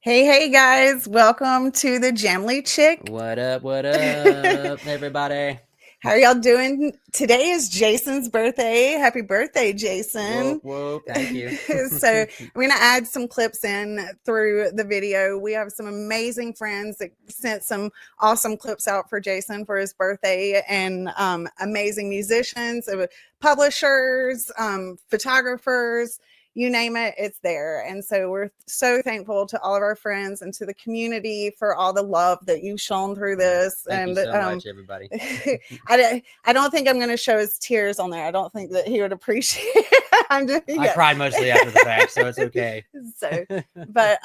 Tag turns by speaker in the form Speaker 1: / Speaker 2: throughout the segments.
Speaker 1: Hey guys, welcome to the Jamly Chick.
Speaker 2: What up, everybody?
Speaker 1: How are y'all doing? Today is Jason's birthday. Happy birthday,
Speaker 2: Whoop,
Speaker 1: Jason.
Speaker 2: whoop. Thank you.
Speaker 1: So I'm going to add some clips in through the video. We have some amazing friends that sent some awesome clips out for Jason for his birthday, and amazing musicians, publishers, photographers, you name it, it's there. And so we're so thankful to all of our friends and to the community for all the love that you've shown through this.
Speaker 2: Thank you so much, everybody.
Speaker 1: I don't think I'm going to show his tears on there. I don't think that he would appreciate it.
Speaker 2: I cried mostly after the fact, so it's okay.
Speaker 1: But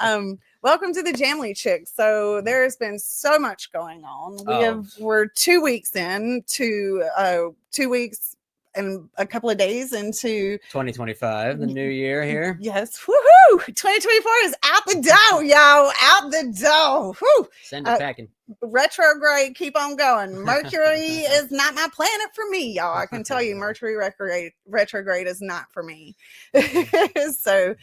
Speaker 1: welcome to the Jamly Chick. So there has been so much going on. We're 2 weeks in to 2 weeks and a couple of days into
Speaker 2: 2025, the new year here.
Speaker 1: Yes. Woohoo! 2024 is out the door, y'all. Out the door. Whew.
Speaker 2: Send it packing.
Speaker 1: Retrograde, keep on going. Mercury is not my planet for me, y'all. I can tell you, Mercury retrograde is not for me. So,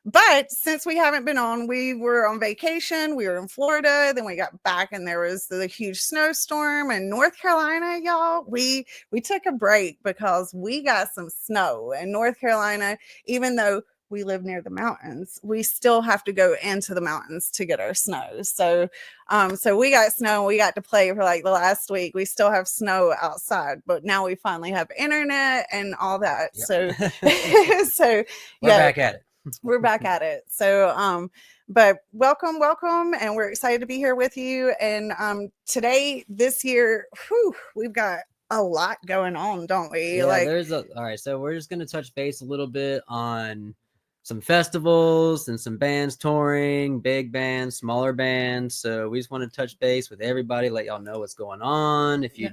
Speaker 1: but since we haven't been on, we were on vacation. We were in Florida. Then we got back, and there was the huge snowstorm in North Carolina, y'all. We took a break because we got some snow in North Carolina. Even though we live near the mountains, we still have to go into the mountains to get our snow. So we got snow. We got to play for like the last week. We still have snow outside, but now we finally have internet and all that. Yep. So
Speaker 2: we're back at it.
Speaker 1: We're back at it. So but welcome, and we're excited to be here with you. And today, this year, we've got a lot going on, don't we?
Speaker 2: Yeah, all right, so we're just going to touch base a little bit on some festivals and some bands touring, big bands, smaller bands. So we just want to touch base with everybody, let y'all know what's going on if you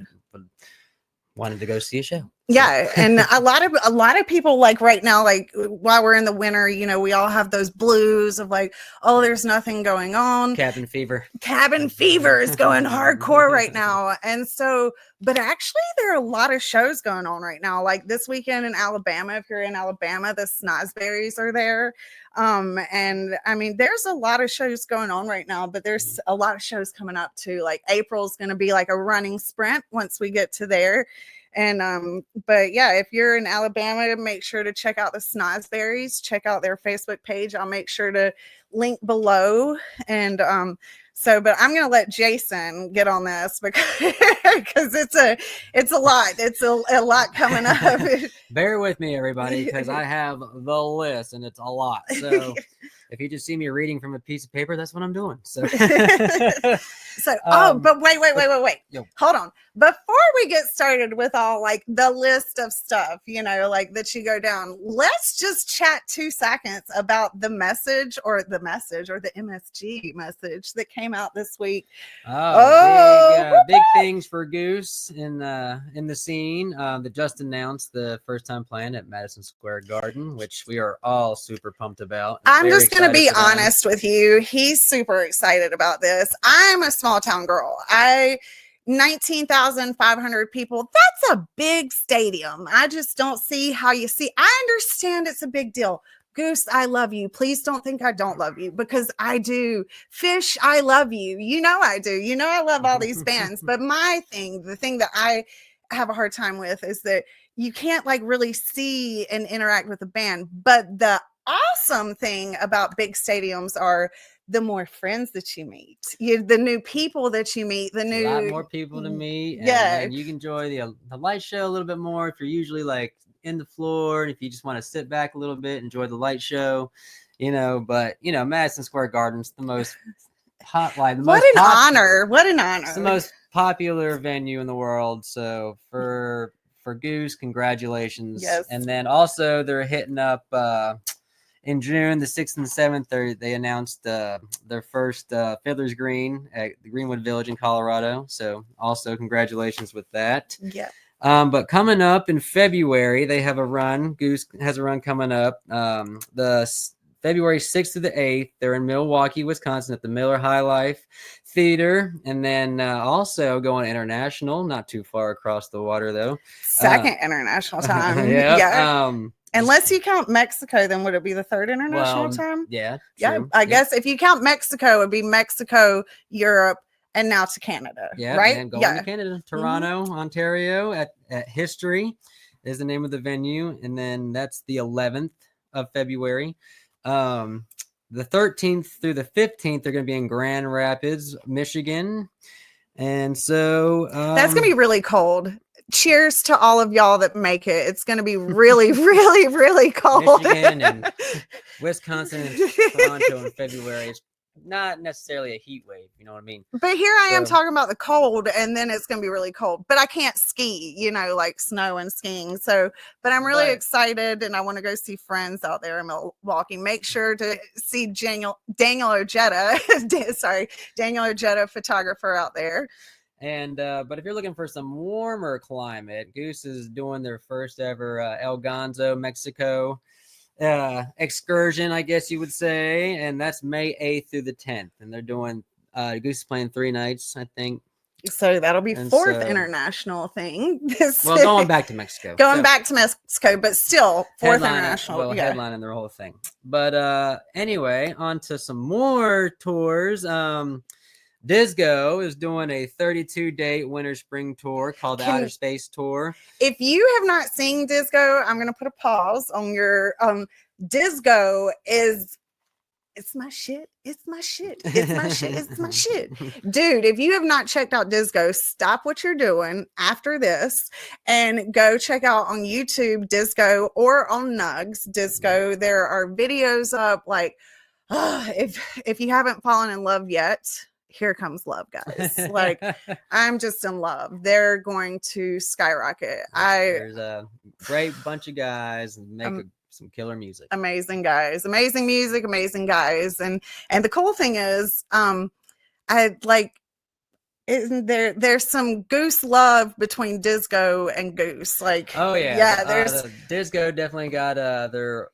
Speaker 2: wanted to go see a show.
Speaker 1: Yeah, and a lot of people, like right now, like while we're in the winter, you know, we all have those blues of like, oh, there's nothing going on.
Speaker 2: Cabin fever
Speaker 1: is going hardcore right now. And so, but actually there are a lot of shows going on right now. Like this weekend in Alabama, if you're in Alabama, the Snozberries are there. And I mean, there's a lot of shows going on right now, but there's a lot of shows coming up too. Like April's going to be like a running sprint once we get to there. And but yeah, if you're in Alabama, make sure to check out the Snozberries, check out their Facebook page. I'll make sure to link below. And but I'm gonna let Jason get on this because it's a lot. It's a lot coming up.
Speaker 2: Bear with me, everybody, because I have the list and it's a lot. So if you just see me reading from a piece of paper, that's what I'm doing. So,
Speaker 1: but wait. Yo. Hold on. Before we get started with all like the list of stuff, you know, like that you go down, let's just chat 2 seconds about the message or the MSG message that came out this week.
Speaker 2: Big things for Goose in the scene that just announced the first time playing at Madison Square Garden, which we are all super pumped about.
Speaker 1: I'm just going to be honest with you. He's super excited about this. I'm a small town girl. 19,500 people. That's a big stadium. I just don't see how you see. I understand it's a big deal. Goose, I love you. Please don't think I don't love you, because I do. Fish, I love you. You know I do. You know I love all these bands. But the thing that I have a hard time with is that you can't like really see and interact with the band. But the awesome thing about big stadiums are the more friends that you meet, the new people that you meet, a lot
Speaker 2: more people to meet.
Speaker 1: And
Speaker 2: you can enjoy the light show a little bit more if you're usually like in the floor, and if you just want to sit back a little bit, enjoy the light show, you know. But you know, Madison Square Garden's the most honor. What an honor. It's the most popular venue in the world. So for Goose, congratulations.
Speaker 1: Yes.
Speaker 2: And then also they're hitting up in June, the 6th and 7th, they announced their first Fiddler's Green at the Greenwood Village in Colorado. So also congratulations with that.
Speaker 1: Yeah.
Speaker 2: But coming up in February, they have a run. Goose has a run coming up. The February 6th to the 8th, they're in Milwaukee, Wisconsin at the Miller High Life Theater. And then also going international, not too far across the water, though.
Speaker 1: Second international time.
Speaker 2: Yeah.
Speaker 1: Unless you count Mexico, then would it be the third international time?
Speaker 2: Yeah.
Speaker 1: Yeah. I guess if you count Mexico, it would be Mexico, Europe, and now to Canada.
Speaker 2: Yeah.
Speaker 1: Right?
Speaker 2: And going to Canada, Toronto, Ontario at History is the name of the venue. And then that's the 11th of February. The 13th through the 15th, they're going to be in Grand Rapids, Michigan. And so
Speaker 1: that's going to be really cold. Cheers to all of y'all that make it. It's going to be really, really, really cold.
Speaker 2: Michigan and Wisconsin and Toronto in February. It's not necessarily a heat wave, you know what I mean?
Speaker 1: But here I am talking about the cold, and then it's going to be really cold. But I can't ski, like snow and skiing. So, but I'm really excited, and I want to go see friends out there in Milwaukee. Make sure to see Daniel Ojeda. Sorry, Daniel Ojeda, photographer out there.
Speaker 2: And but if you're looking for some warmer climate, Goose is doing their first ever El Gonzo, Mexico excursion, I guess you would say, and that's May 8th through the 10th, and they're doing Goose is playing 3 nights, I think.
Speaker 1: So that'll be fourth international thing.
Speaker 2: Well, going back to Mexico.
Speaker 1: Back to Mexico, but still fourth international.
Speaker 2: Well, headlining their whole thing. But anyway, on to some more tours. Disco is doing a 32-date winter spring tour called the Outer Space Tour.
Speaker 1: If you have not seen Disco, I'm going to put a pause on your Disco it's my shit. It's my shit. It's my shit. It's my shit. Dude, if you have not checked out Disco, stop what you're doing after this and go check out on YouTube Disco or on Nugs Disco. There are videos up if you haven't fallen in love yet, here comes love, guys. I'm just in love. They're going to skyrocket.
Speaker 2: There's a great bunch of guys and make some killer music.
Speaker 1: Amazing guys, amazing music, amazing guys. And the cool thing is, there's some Goose love between Disco and Goose.
Speaker 2: There's Disco definitely got their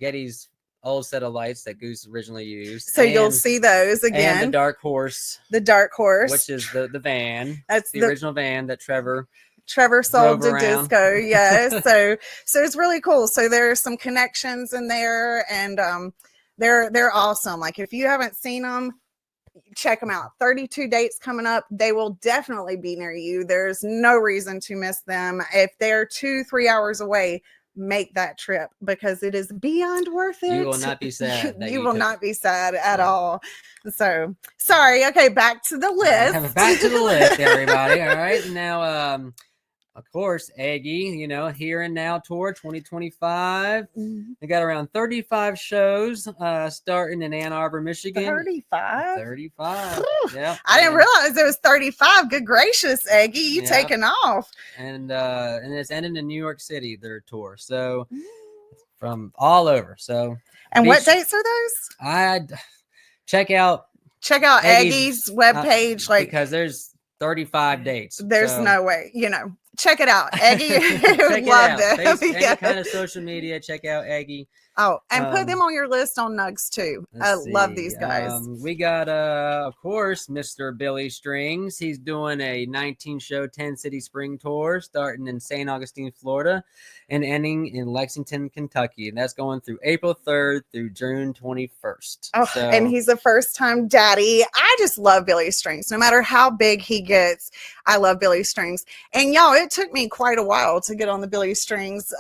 Speaker 2: Getty's old set of lights that Goose originally used.
Speaker 1: So you'll see those again.
Speaker 2: And the Dark Horse.
Speaker 1: The Dark Horse.
Speaker 2: Which is the van.
Speaker 1: That's
Speaker 2: the original van that Trevor
Speaker 1: sold to Disco. Yeah. so it's really cool. So there are some connections in there, and they're awesome. Like, if you haven't seen them, check them out. 32 dates coming up. They will definitely be near you. There's no reason to miss them. If they're 2-3 hours away, make that trip, because it is beyond worth it.
Speaker 2: You will not be sad.
Speaker 1: You will not be sad at all. So sorry. Okay, back to the list.
Speaker 2: Back to the list, everybody. All right. Now, of course, Aggie, Here and Now Tour 2025. They got around 35 shows starting in Ann Arbor, Michigan.
Speaker 1: 35?
Speaker 2: 35. Yeah.
Speaker 1: I didn't realize it was 35. Good gracious, Aggie. You taking off.
Speaker 2: And it's ending in New York City, their tour. So from all over. So
Speaker 1: and what dates are those?
Speaker 2: Check out
Speaker 1: Aggie's webpage,
Speaker 2: because there's 35 dates.
Speaker 1: There's no way, check it out. Aggie, love them.
Speaker 2: Any kind of social media, check out Aggie.
Speaker 1: Oh, and put them on your list on Nugs too. I love these guys.
Speaker 2: We got, of course, Mr. Billy Strings. He's doing a 19-show, 10-city spring tour starting in St. Augustine, Florida, and ending in Lexington, Kentucky. And that's going through April 3rd through June 21st.
Speaker 1: Oh, and he's a first-time daddy. I just love Billy Strings. No matter how big he gets, I love Billy Strings. And y'all, it took me quite a while to get on the Billy Strings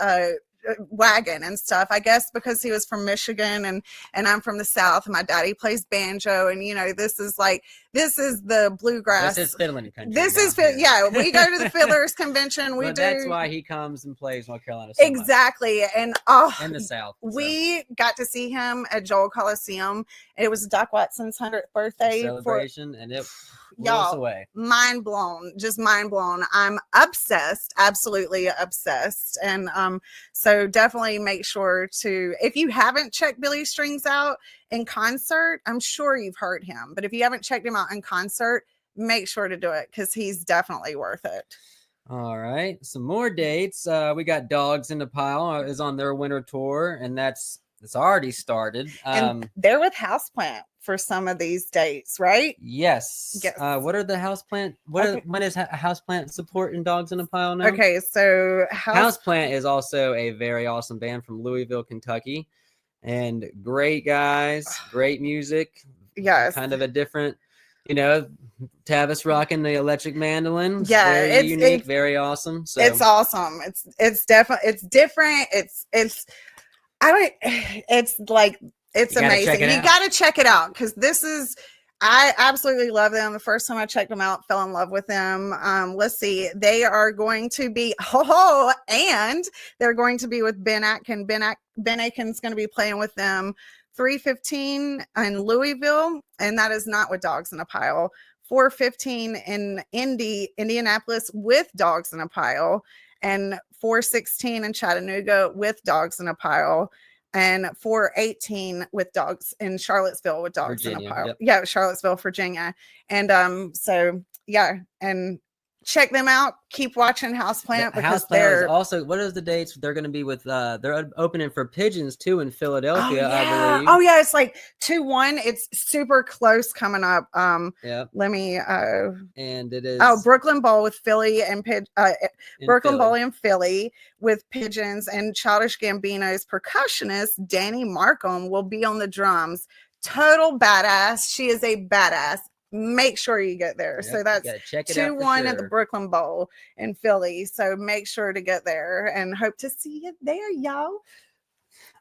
Speaker 1: wagon and stuff, I guess, because he was from Michigan and I'm from the South, and my daddy plays banjo, and this is the bluegrass.
Speaker 2: This is fiddling country.
Speaker 1: We go to the Fiddlers Convention.
Speaker 2: That's why he comes and plays North Carolina
Speaker 1: so exactly much. And
Speaker 2: in the South,
Speaker 1: we got to see him at Joel Coliseum. It was Doc Watson's 100th birthday
Speaker 2: celebration, and it
Speaker 1: y'all
Speaker 2: away.
Speaker 1: Mind blown, just mind blown. I'm obsessed, absolutely obsessed. And so definitely make sure to, if you haven't checked Billy Strings out in concert, I'm sure you've heard him, but if you haven't checked him out in concert, make sure to do it, because he's definitely worth it.
Speaker 2: All right, some more dates. We got Dogs in the Pile is on their winter tour, and that's it's already started.
Speaker 1: And they're with Houseplant for some of these dates, right?
Speaker 2: Yes.
Speaker 1: Yes.
Speaker 2: What are the houseplant? When is houseplant supporting Dogs in a Pile now?
Speaker 1: Okay, so
Speaker 2: Houseplant is also a very awesome band from Louisville, Kentucky, and great guys, great music.
Speaker 1: Yes.
Speaker 2: Kind of a different, Tavis rocking the electric mandolin.
Speaker 1: Yeah,
Speaker 2: Very unique, very awesome. So
Speaker 1: it's awesome. It's definitely, it's different. It's like, it's amazing. You got to check it out, because I absolutely love them. The first time I checked them out, fell in love with them. Let's see. They are going to be, and they're going to be with Ben Atkin. Ben Atkin's going to be playing with them 3:15 in Louisville, and that is not with Dogs in a Pile. 4:15 in Indianapolis with Dogs in a Pile, and 4:16 in Chattanooga with Dogs in a Pile, and 4:18 with Dogs in Charlottesville with Dogs in a Pile. Yep. Yeah, Charlottesville, Virginia. And so yeah, and check them out. Keep watching Houseplant, because
Speaker 2: Houseplant is also, what is the dates they're going to be with? They're opening for Pigeons too in Philadelphia, I believe.
Speaker 1: Oh yeah, it's like 2-1. It's super close coming up.
Speaker 2: Yeah.
Speaker 1: Let me
Speaker 2: and it is
Speaker 1: Brooklyn Bowl with Philly and Brooklyn Bowl in Philly with Pigeons, and Childish Gambino's percussionist Danny Markham will be on the drums. Total badass. She is a badass. Make sure you get there. Yep, so that's 2-1 at the Brooklyn Bowl in Philly. So make sure to get there, and hope to see you there, y'all.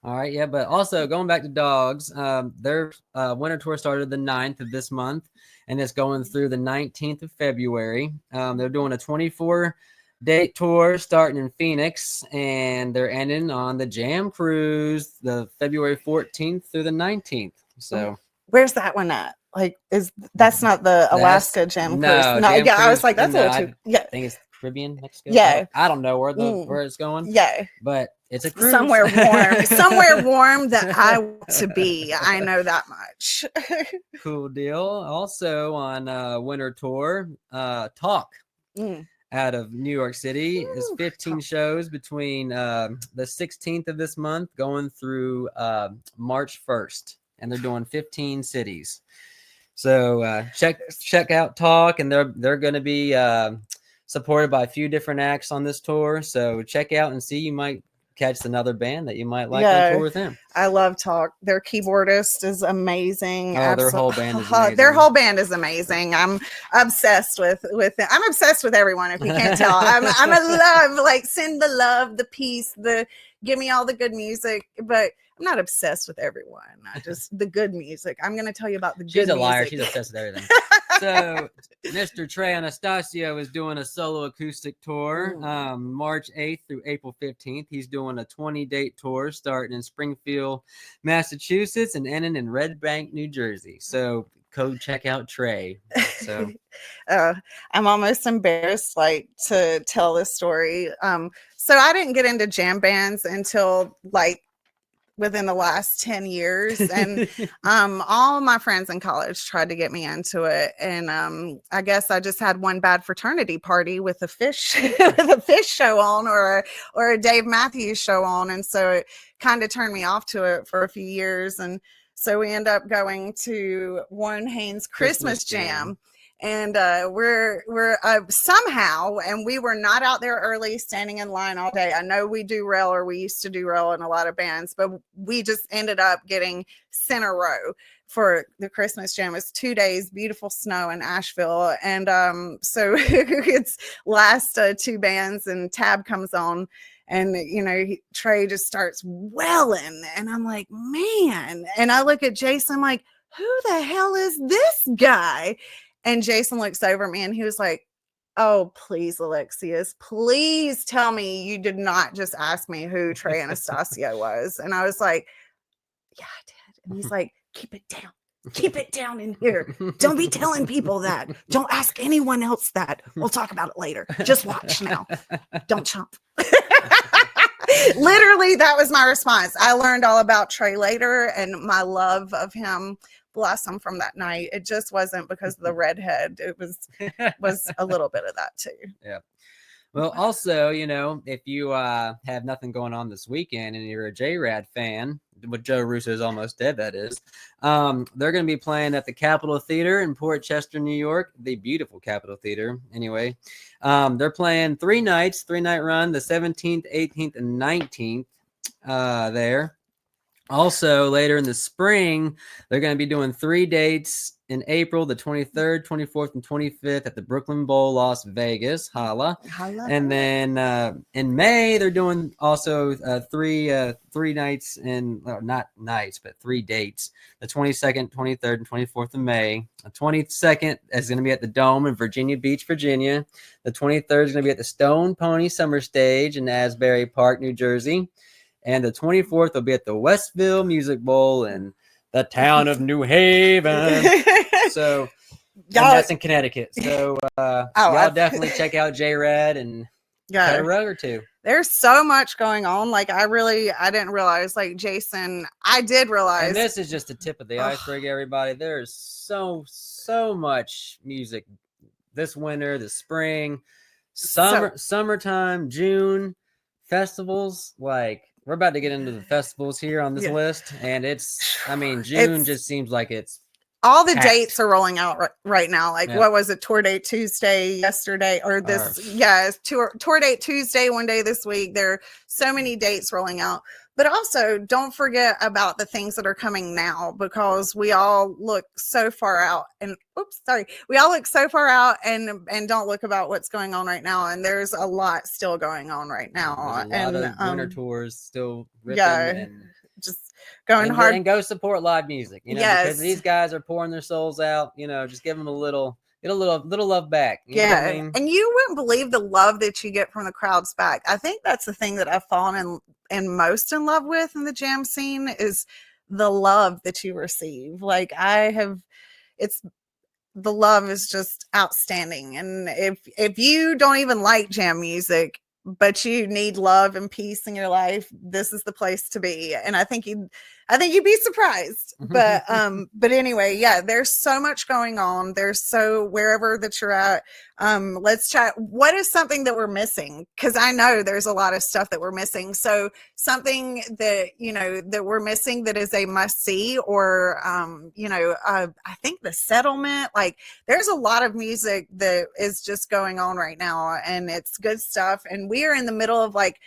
Speaker 2: All right, yeah, but also going back to Dogs, their winter tour started the 9th of this month, and it's going through the 19th of February. They're doing a 24-date tour starting in Phoenix, and they're ending on the Jam Cruise the February 14th through the 19th. So
Speaker 1: where's that one at? Like, that's not the Alaska Jam Cruise? No, Jam Cruise, I was like, that's a little too. Yeah,
Speaker 2: I think it's Caribbean, Mexico.
Speaker 1: Yeah,
Speaker 2: I don't know where it's going.
Speaker 1: Yeah,
Speaker 2: but it's a cruise.
Speaker 1: Somewhere warm that I want to be. I know that much.
Speaker 2: Cool deal. Also on winter tour, Talk out of New York City is 15 shows between the 16th of this month going through March 1st, and they're doing 15 cities. So check out Talk, and they're going to be supported by a few different acts on this tour. So check out and see. You might catch another band that you might like on tour with them. I love Talk. Their keyboardist is amazing. Oh, their whole band is amazing. Their whole band is amazing. I'm obsessed with it. I'm obsessed with everyone, if you can't tell. I'm a love, like, send the love, the peace, give me all the good music, but I'm not obsessed with everyone. I just the good music. I'm going to tell you about the good music. She's a liar. She's obsessed with everything. So Mr. Trey Anastasio is doing a solo acoustic tour March 8th through April 15th. He's doing a 20-date tour starting in Springfield, Massachusetts, and ending in Red Bank, New Jersey. So go check out Trey. So I'm almost embarrassed, like, to tell this story. So I didn't get into jam bands until like within the last 10 years, and all my friends in college tried to get me into it, and I guess I just had one bad fraternity party with a fish show on, or a Dave Matthews show on, and so it kind of turned me off to it for a few years. And so we end up going to Warren Haynes Christmas Jam. And we're somehow, and we were not out there early standing in line all day. I know we do rail, or we used to do rail in a lot of bands, but we just ended up getting center row for the Christmas Jam. It's 2 days, beautiful snow in Asheville. And so it's last 2 bands, and Tab comes on, and Trey just starts welling, and I'm like, man. And I look at Jason, I'm like, who the hell is this guy? And Jason looks over at me, and he was like, oh, please, Alexius, please tell me you did not just ask me who Trey Anastasio was. And I was like, yeah, I did. And he's like, keep it down. Keep it down in here. Don't be telling people that. Don't ask anyone else that. We'll talk about it later. Just watch now. Don't chomp. Literally, that was my response. I learned all about Trey later, and my love of him blossom from that night. It just wasn't because of the redhead. It was a little bit of that too. Yeah. Well, also, you know, if you have nothing going on this weekend and you're a J-Rad fan, what Joe Russo is almost dead, that is, they're going to be playing at the Capitol Theater in Port Chester, New York, the beautiful Capitol Theater. Anyway, they're playing 3 nights, 3-night run, the 17th, 18th, and 19th there. Also, later in the spring, they're going to be doing 3 dates in April, the 23rd, 24th, and 25th at the Brooklyn Bowl, Las Vegas. Holla. And then in May, they're doing also 3 nights in, well, not nights, but 3 dates. The 22nd, 23rd, and 24th of May. The 22nd is going to be at the Dome in Virginia Beach, Virginia. The 23rd is going to be at the Stone Pony Summer Stage in Asbury Park, New Jersey. And the 24th will be at the Westville Music Bowl in the town of New Haven. So that's in Connecticut. So y'all definitely check out J-Rad and cut a rug or two.
Speaker 1: There's so much going on. Like I didn't realize, like Jason, I did realize.
Speaker 2: And this is just the tip of the iceberg, everybody. There's so much music this winter, the spring, summertime, June, festivals. Like, we're about to get into the festivals here on this list, and June just seems like it's
Speaker 1: all the dates are rolling out right now. Like, what was it? Tour date Tuesday yesterday, or this? Tour date Tuesday one day this week. There are so many dates rolling out. But also, don't forget about the things that are coming now, because we all look so far out we all look so far out and don't look about what's going on right now. And there's a lot still going on right now.
Speaker 2: There's a lot of winter tours still ripping and
Speaker 1: just going hard.
Speaker 2: And go support live music, you know, because these guys are pouring their souls out, you know, just give them get a little love back. You know what I mean?
Speaker 1: And you wouldn't believe the love that you get from the crowds back. I think that's the thing that I've fallen most in love with in the jam scene is the love that you receive. Like the love is just outstanding. And if you don't even like jam music, but you need love and peace in your life, this is the place to be. And I think you'd be surprised. But anyway, there's so much going on. Wherever that you're at, let's chat. What is something that we're missing? Because I know there's a lot of stuff that we're missing. So something that, you know, that we're missing that is a must see, or, I think the Settlement, like there's a lot of music that is just going on right now, and it's good stuff. And we are in the middle of like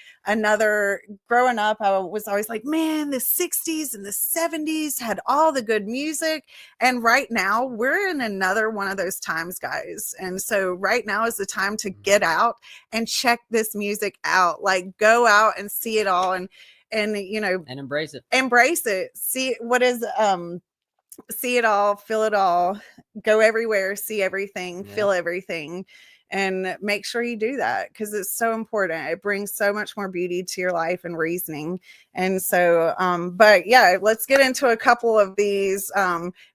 Speaker 1: growing up, I was always like, man, the 60s and the 70s had all the good music. And right now we're in another one of those times, guys. And so right now is the time to get out and check this music out. Like, go out and see it all, and you know,
Speaker 2: and embrace
Speaker 1: it. See what is see it all, feel it all, go everywhere, see everything, feel everything. And make sure you do that, because it's so important. It brings so much more beauty to your life and reasoning. And so, but let's get into a couple of these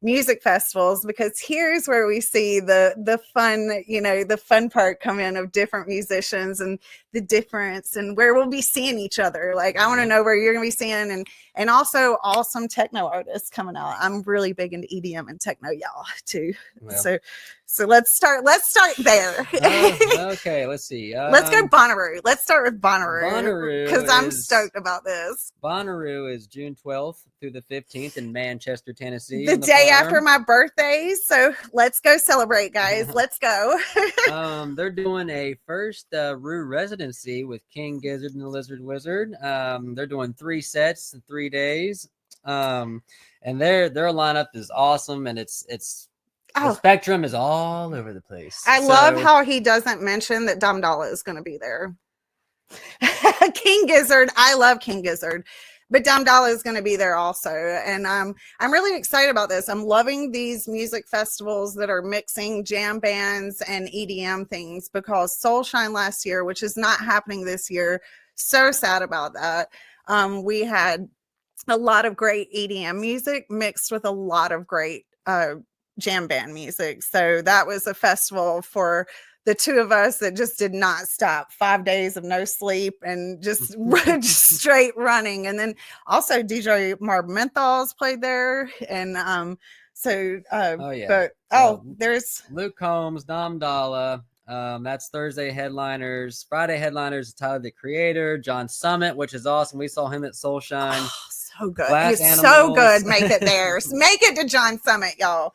Speaker 1: music festivals, because here's where we see the fun, you know, the fun part come in of different musicians and the difference, and where we'll be seeing each other. Like, I want to know where you're going to be seeing, and also awesome techno artists coming out. I'm really big into EDM and techno, y'all, too. Well. So let's start there.
Speaker 2: Okay, let's see.
Speaker 1: Let's go Bonnaroo. Let's start with Bonnaroo, because I'm stoked about this.
Speaker 2: Bonnaroo is June 12th through the 15th in Manchester, Tennessee.
Speaker 1: The day after my birthday. So let's go celebrate, guys. Let's go.
Speaker 2: They're doing a first Roo residency with King Gizzard and the Lizard Wizard. They're doing 3 sets in 3 days. And their lineup is awesome, and it's the spectrum is all over the place.
Speaker 1: I love how he doesn't mention that Damdala is going to be there. King Gizzard, I love King Gizzard, but Damdala is going to be there also. And I'm really excited about this. I'm loving these music festivals that are mixing jam bands and EDM things, because Soulshine last year, which is not happening this year, so sad about that. We had a lot of great EDM music mixed with a lot of great jam band music. So that was a festival for the two of us that just did not stop. 5 days of no sleep and just straight running. And then also DJ Marb Menthols played there. And there's
Speaker 2: Luke Combs, Damdala, That's Thursday headliners. Friday headliners, Tyler the Creator, John Summit, which is awesome. We saw him at Soulshine.
Speaker 1: Oh, so good.
Speaker 2: Glass
Speaker 1: He's so
Speaker 2: Animals.
Speaker 1: good. Make it there. Make it to John Summit, y'all.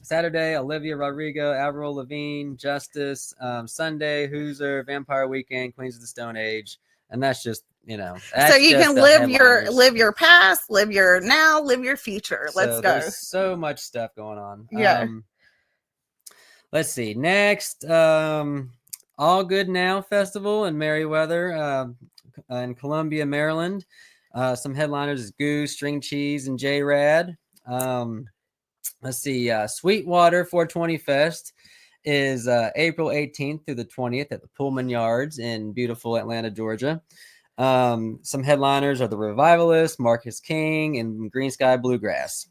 Speaker 2: Saturday, Olivia Rodrigo, Avril Lavigne, Justice. Sunday, Hooser, Vampire Weekend, Queens of the Stone Age, and that's just
Speaker 1: so you can live your past, live your now, live your future. Let's go.
Speaker 2: There's so much stuff going on.
Speaker 1: Yeah.
Speaker 2: Let's see. Next, All Good Now Festival in Meriwether, in Columbia, Maryland. Some headliners is Goose, String Cheese, and J-Rad. Let's see. Sweetwater 420 Fest is April 18th through the 20th at the Pullman Yards in beautiful Atlanta, Georgia. Some headliners are the Revivalists, Marcus King, and Green Sky Bluegrass.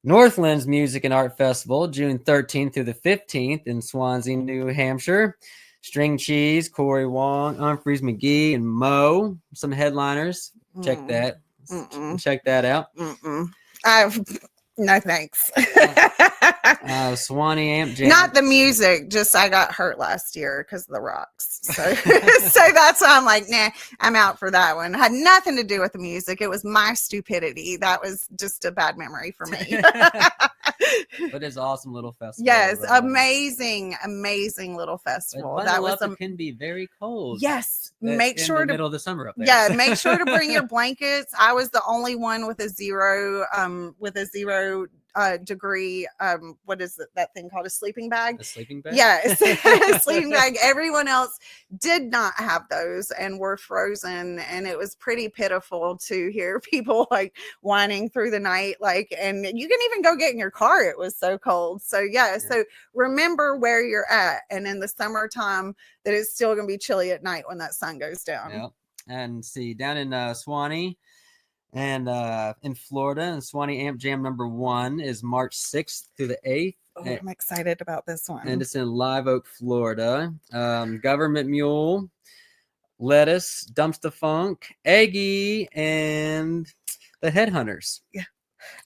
Speaker 2: Northlands Music and Art Festival, June 13th through the 15th in Swansea, New Hampshire. String Cheese, Corey Wong, Humphreys McGee, and Mo. Some headliners. Check that. Check that out.
Speaker 1: No thanks.
Speaker 2: Swanee Amp Jam.
Speaker 1: Not the music, just I got hurt last year because of the rocks. So so that's why I'm like, nah, I'm out for that one. It had nothing to do with the music. It was my stupidity. That was just a bad memory for me.
Speaker 2: But it's awesome little festival.
Speaker 1: Yes, amazing little festival.
Speaker 2: That was it can be very cold.
Speaker 1: Yes, make sure
Speaker 2: in the middle of the summer up there.
Speaker 1: Yeah, make sure to bring your blankets. I was the only one with a zero degree what is that thing called, a sleeping bag?
Speaker 2: A sleeping bag?
Speaker 1: Yes. Sleeping bag. Everyone else did not have those and were frozen, and it was pretty pitiful to hear people like whining through the night, and you can even go get in your car, it was so cold. So yeah. So remember where you're at, and in the summertime that it's still gonna be chilly at night when that sun goes down.
Speaker 2: Yep. And see, down in Swanee and in Florida, and Swanee Amp Jam #1 is March 6th through the 8th.
Speaker 1: Oh, I'm excited about this one.
Speaker 2: And it's in Live Oak, Florida. Government Mule, Lettuce, Dumpster Funk, Eggy, and the Headhunters.
Speaker 1: Yeah.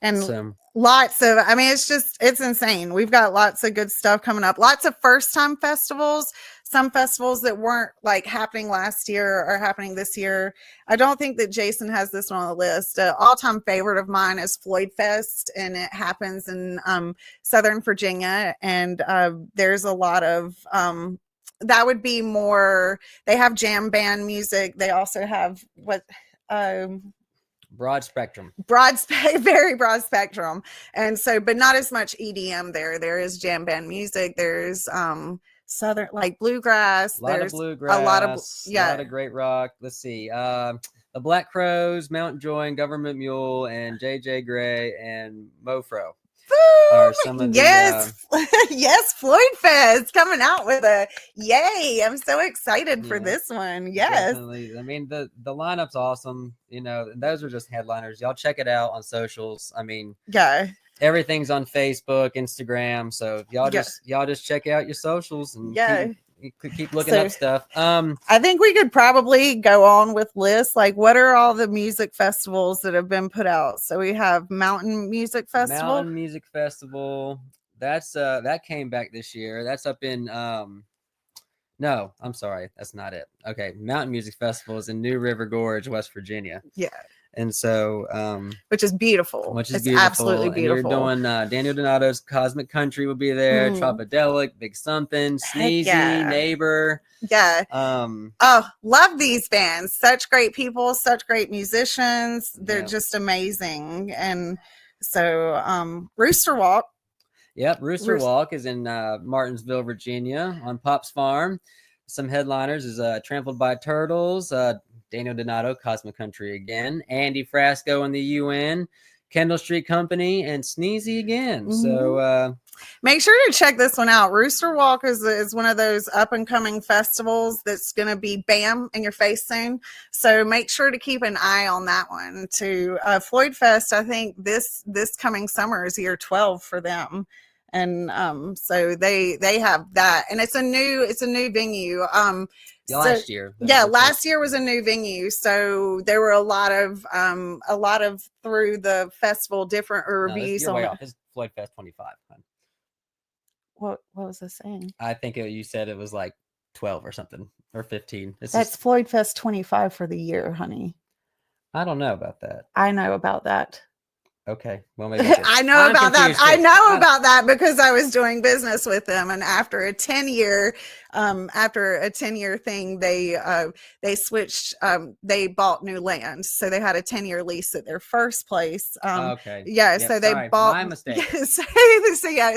Speaker 1: And lots of, it's insane. We've got lots of good stuff coming up. Lots of first time festivals. Some festivals that weren't happening last year are happening this year. I don't think that Jason has this one on the list. All-time favorite of mine is Floyd Fest, and it happens in Southern Virginia. And there's a lot of that would be more. They have jam band music. They also have
Speaker 2: broad spectrum,
Speaker 1: very broad spectrum. And so, but not as much EDM there. There is jam band music. There's Southern bluegrass. There's a lot of
Speaker 2: great rock. Let's see. The Black Crows, Mount Joy, and Government Mule, and JJ Gray and Mofro are some of the
Speaker 1: yes, Floyd Fest coming out with a yay. I'm so excited for this one. Yes,
Speaker 2: definitely. The lineup's awesome. Those are just headliners. Y'all check it out on socials. Everything's on Facebook, Instagram. So y'all just check out your socials and keep looking up stuff.
Speaker 1: I think we could probably go on with lists. What are all the music festivals that have been put out? So we have Mountain Music Festival.
Speaker 2: Mountain Music Festival. That's that came back this year. That's up in no, I'm sorry, that's not it. Okay, Mountain Music Festival is in New River Gorge, West Virginia.
Speaker 1: Yeah.
Speaker 2: And so
Speaker 1: which is beautiful.
Speaker 2: It's
Speaker 1: absolutely beautiful.
Speaker 2: And you're doing Daniel Donato's Cosmic Country will be there, Tropodelic, Big Something, Sneezy, Neighbor.
Speaker 1: Yeah. Love these bands. Such great people, such great musicians. They're just amazing. And so Rooster Walk.
Speaker 2: Yep, Rooster Walk is in Martinsville, Virginia on Pop's Farm. Some headliners is Trampled by Turtles, Daniel Donato, Cosmic Country again, Andy Frasco and the UN, Kendall Street Company, and Sneezy again. So
Speaker 1: make sure to check this one out. Rooster Walk is one of those up and coming festivals that's going to be bam in your face soon. So make sure to keep an eye on that one too. Floyd Fest, I think this coming summer is year 12 for them. And so they have that, and it's a new venue.
Speaker 2: Last year
Speaker 1: was a new venue, so there were a lot of through the festival different reviews
Speaker 2: on it. It's Floyd Fest 25.
Speaker 1: What was I saying?
Speaker 2: I think you said it was like 12 or something, or 15.
Speaker 1: That's Floyd Fest 25 for the year, honey.
Speaker 2: I don't know about that.
Speaker 1: I know about that.
Speaker 2: Okay, well maybe
Speaker 1: I know
Speaker 2: I'm
Speaker 1: about that.
Speaker 2: confused
Speaker 1: I
Speaker 2: too.
Speaker 1: know about that because I was doing business with them, and after a 10-year thing, they switched. They bought new land, so they had a 10-year lease at their first place.
Speaker 2: Okay.
Speaker 1: Yeah,
Speaker 2: Yep,
Speaker 1: so they
Speaker 2: sorry,
Speaker 1: bought.
Speaker 2: my mistake.
Speaker 1: Yeah, so this is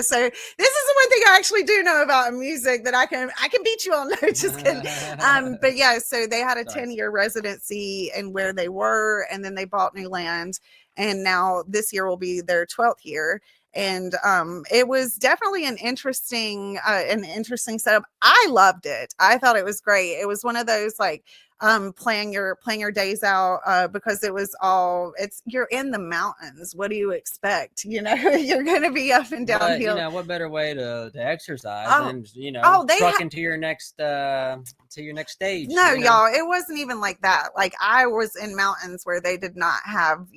Speaker 1: the one thing I actually do know about music that I can beat you on. No, just kidding. But yeah, so they had a 10-year residency in where they were, and then they bought new land. And now this year will be their 12th year. And it was definitely an interesting setup. I loved it. I thought it was great. It was one of those like playing your days out because you're in the mountains. What do you expect? You know, you're gonna be up and downhill.
Speaker 2: You know, what better way to exercise than trucking to your next stage?
Speaker 1: No, y'all, it wasn't even like that. Like I was in mountains where they did not have,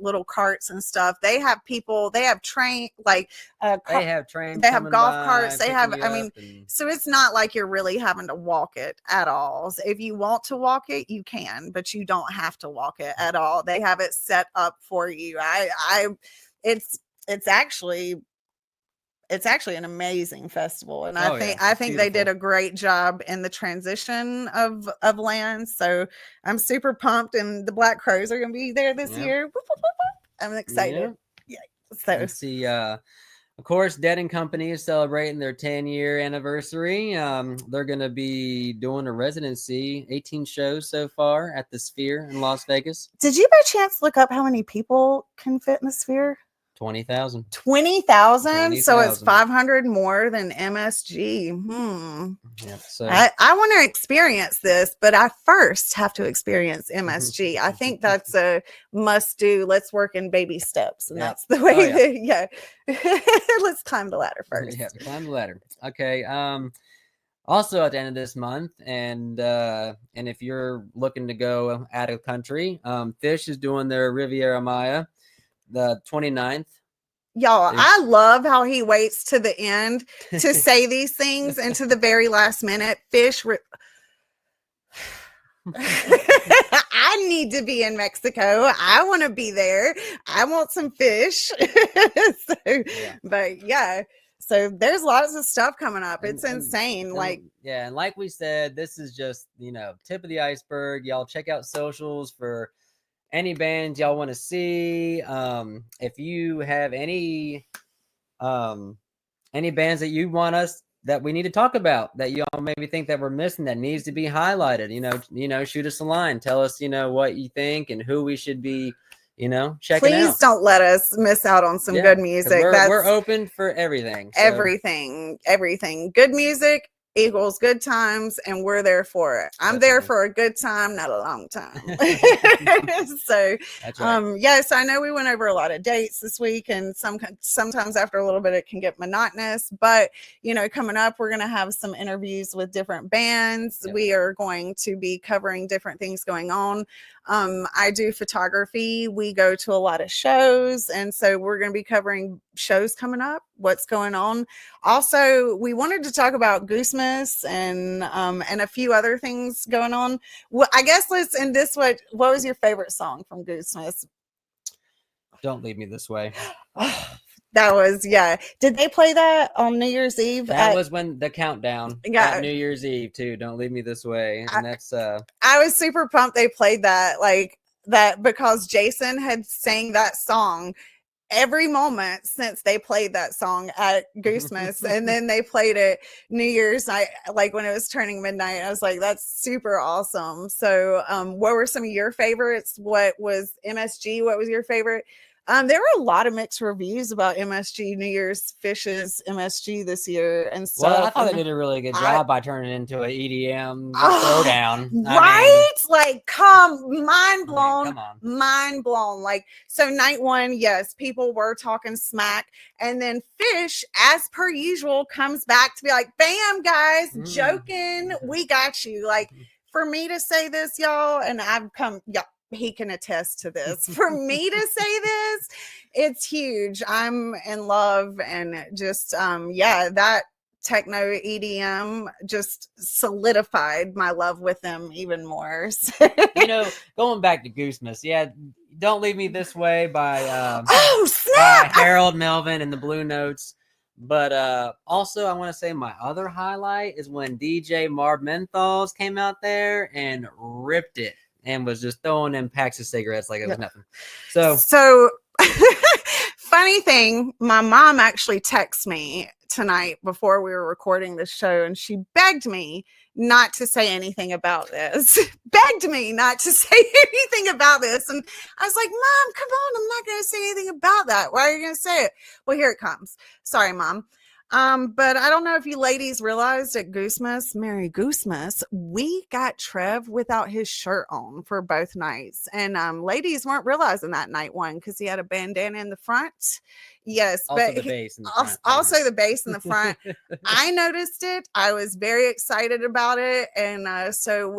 Speaker 1: little carts and stuff. They have people, they have train, like
Speaker 2: they have trains,
Speaker 1: they have golf carts, they have,
Speaker 2: and...
Speaker 1: so it's not like you're really having to walk it at all. So if you want to walk it, you can, but you don't have to walk it at all. They have it set up for you. It's actually an amazing festival, and I think they did a great job in the transition of land. So I'm super pumped, and the Black Crows are going to be there this year. I'm excited. Yeah. So
Speaker 2: let's see. Of course, Dead and Company is celebrating their 10-year anniversary. They're going to be doing a residency, 18 shows so far at the Sphere in Las Vegas.
Speaker 1: Did you by chance look up how many people can fit in the Sphere?
Speaker 2: 20,000.
Speaker 1: 20,000. So it's 500 more than MSG.
Speaker 2: Yep, so
Speaker 1: I want to experience this, but I first have to experience MSG. I think that's a must do. Let's work in baby steps. And that's the way let's climb the ladder first.
Speaker 2: Yeah, climb the ladder. Okay. Also at the end of this month, and if you're looking to go out of country, Fish is doing their Riviera Maya the 29th.
Speaker 1: Y'all, I love how he waits to the end to say these things, and to the very last minute. Fish I need to be in Mexico. I want to be there. I want some fish. But yeah, so there's lots of stuff coming up. It's insane.
Speaker 2: And like we said, this is just tip of the iceberg. Y'all check out socials for any bands y'all want to see. If you have any bands that you want us that we need to talk about, that y'all maybe think that we're missing, that needs to be highlighted, shoot us a line, tell us what you think and who we should be checking out.
Speaker 1: Please don't let us miss out on some good music.
Speaker 2: We're open for everything.
Speaker 1: So. Everything. Good music equals good times, and we're there for it. I'm there for a good time, not a long time. So yes, I know we went over a lot of dates this week, and sometimes after a little bit it can get monotonous, but coming up we're going to have some interviews with different bands. We are going to be covering different things going on. I do photography. We go to a lot of shows, and so we're going to be covering shows coming up, what's going on. Also, we wanted to talk about Goosemas and a few other things going on. Well, I guess let's end this. What was your favorite song from Goosemas?
Speaker 2: Don't Leave Me This Way.
Speaker 1: That was, Did they play that on New Year's Eve?
Speaker 2: That was when the countdown at New Year's Eve too. Don't Leave Me This Way. And
Speaker 1: I was super pumped they played that, because Jason had sang that song every moment since they played that song at Goosemas. And then they played it New Year's night, when it was turning midnight. I was like, that's super awesome. So what were some of your favorites? What was MSG? What was your favorite? There were a lot of mixed reviews about MSG, New Year's Fish's MSG this year and stuff.
Speaker 2: Well, I thought they did a really good job by turning it into an EDM throwdown.
Speaker 1: Right? Mind blown.
Speaker 2: Come on.
Speaker 1: Mind blown. So night one, yes, people were talking smack. And then Fish, as per usual, comes back to be like, bam, guys, joking. We got you. For me to say this, y'all, and he can attest to this. For me to say this, it's huge. I'm in love, and just that techno EDM just solidified my love with them even more. So.
Speaker 2: You know, going back to Goosemas, yeah, Don't Leave Me This Way by
Speaker 1: oh snap!
Speaker 2: by Harold Melvin and the Blue Notes. But also, I want to say my other highlight is when DJ Marv Menthols came out there and ripped it and was just throwing in packs of cigarettes like it was nothing.
Speaker 1: So funny thing, my mom actually texted me tonight before we were recording the show, and she begged me not to say anything about this. Begged me not to say anything about this. And I was like, Mom, come on, I'm not going to say anything about that. Why are you going to say it? Well, here it comes. Sorry, Mom. But I don't know if you ladies realized at Goosemas, Merry Goosemas, we got Trev without his shirt on for both nights. And ladies weren't realizing that night one because he had a bandana in the front. Yes,
Speaker 2: also
Speaker 1: but
Speaker 2: the bass in the front.
Speaker 1: Also the bass in the front. I noticed it. I was very excited about it. And so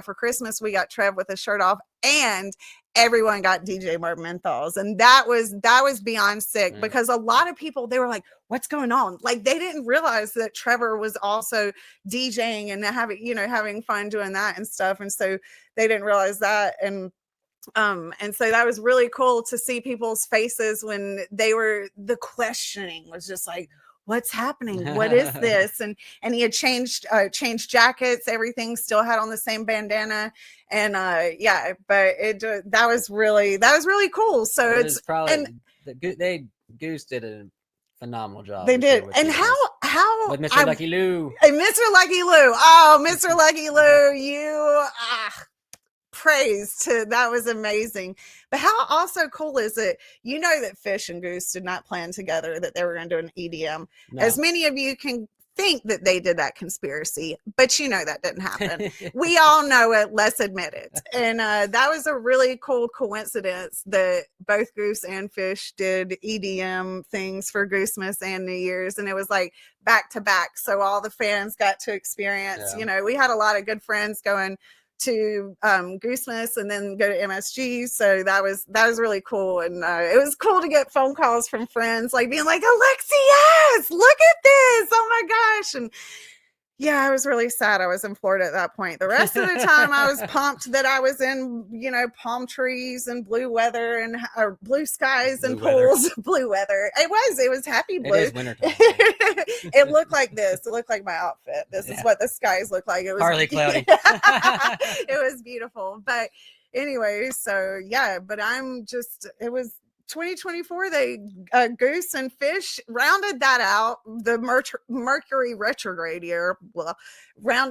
Speaker 1: for Christmas, we got Trev with his shirt off, and everyone got DJ Marv Menthols, and that was beyond sick because a lot of people, they were like, what's going on? Like, they didn't realize that Trevor was also DJing and having fun doing that and stuff, and so they didn't realize that. And so that was really cool to see people's faces when the questioning was just like, what's happening? What is this? And he had changed jackets. Everything still had on the same bandana. And but that was really cool. So it's probably
Speaker 2: Goose did a phenomenal job.
Speaker 1: They did. And how
Speaker 2: with Mr. Lucky Lou.
Speaker 1: And Mr. Lucky Lou. Oh, Mr. Lucky Lou, you praise to that was amazing. But how also cool is it, that Fish and Goose did not plan together that they were going to do an EDM. No. As many of you can think that they did that conspiracy, but that didn't happen. We all know it, let's admit it. And that was a really cool coincidence that both Goose and Fish did EDM things for Goosemas and New Year's, and it was like back to back, so all the fans got to experience. We had a lot of good friends going to Goosemas and then go to MSG, so that was really cool. And it was cool to get phone calls from friends like being like, Alexias, look at this, oh my gosh. And I was really sad I was in Florida at that point. The rest of the time I was pumped that I was in palm trees and blue weather and blue skies and pools. Blue weather, it was happy blue.
Speaker 2: It is wintertime.
Speaker 1: It looked like this. It looked like my outfit. This is what the skies look like. It was
Speaker 2: partly cloudy.
Speaker 1: It was beautiful. But anyway, so but it was 2024. They Goose and Fish rounded that out. The Mercury retrograde year,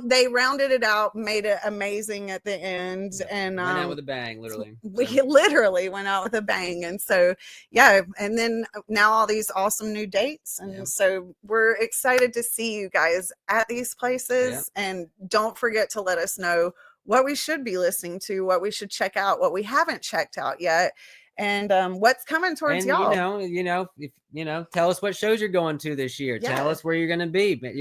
Speaker 1: they rounded it out, made it amazing at the end, and
Speaker 2: went out with a bang.
Speaker 1: We literally went out with a bang. And so and then now all these awesome new dates, and so we're excited to see you guys at these places. And don't forget to let us know what we should be listening to, what we should check out, what we haven't checked out yet, and what's coming towards y'all.
Speaker 2: Tell us what shows you're going to this year. Tell us where you're going to be. But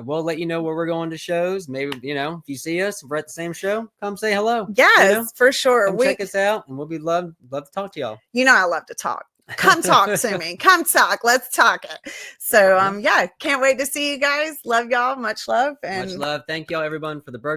Speaker 2: we'll let you know where we're going to shows. Maybe if you see us, if we're at the same show, come say hello.
Speaker 1: Yes, for sure.
Speaker 2: Come check us out, and we'll be love to talk to y'all.
Speaker 1: I love to talk. Come talk to me. Come talk. Let's talk it. So can't wait to see you guys. Love y'all. Much love. And
Speaker 2: much love. Thank y'all everyone for the birthday